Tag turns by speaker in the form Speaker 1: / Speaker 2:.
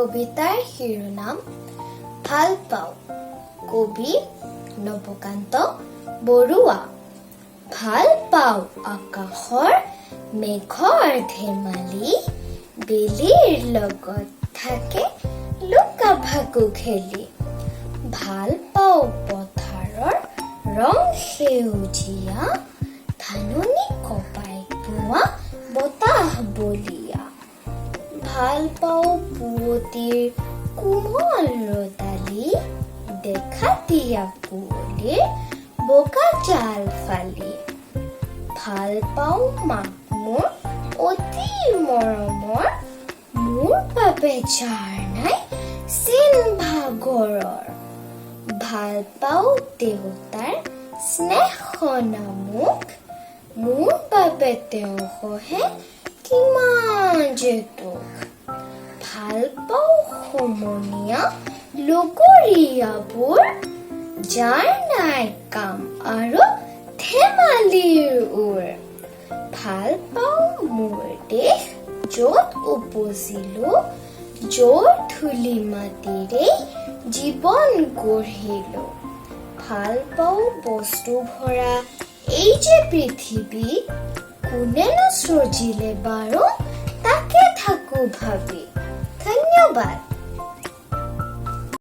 Speaker 1: কবিতাৰ শিৰোনাম ভাল পাওঁ। কবি নৱকান্ত বৰুৱা। ভাল পাওঁ আকাশৰ মেঘৰ ধেমালি, বেলিৰ লগত থাকে লুকা ভাকু খেলি। ভাল পাওঁ পথাৰৰ ৰং সেউজীয়া, ধাননি কপাই পোৱা বতাহ বলিয়া। ভাল পাওঁ পুৱতিৰ কোমল ৰদালি, দেখা দিয়া কুঁৱলীৰ বগা জাল ফালি। ভাল পাওঁ মাক মোৰ অতি মৰমৰ, মোৰ বাবে যাৰ নাই চিন ভাগৰৰ। ভাল পাওঁ দেউতাৰ স্নেহ সনা মুখ, মোৰ বাবে তেওঁ সহে কিমান যে দুখ। ভাল পাওঁ সমনীয়া লগৰীয়াবোৰ, যাৰ নাই কাম আৰু ধেমালিৰ ওৰ। ভাল পাওঁ মোৰ দেশ য'ত উপজিলো, য'ৰ ধূলি মাটিৰে জীৱন গঢ়িলো। ভাল পাওঁ বস্তু ভৰা এই যে পৃথিৱী, কোনেনো সৃজিলে বাৰু তাকে থাকো ভাবি। ধন্যবাদ।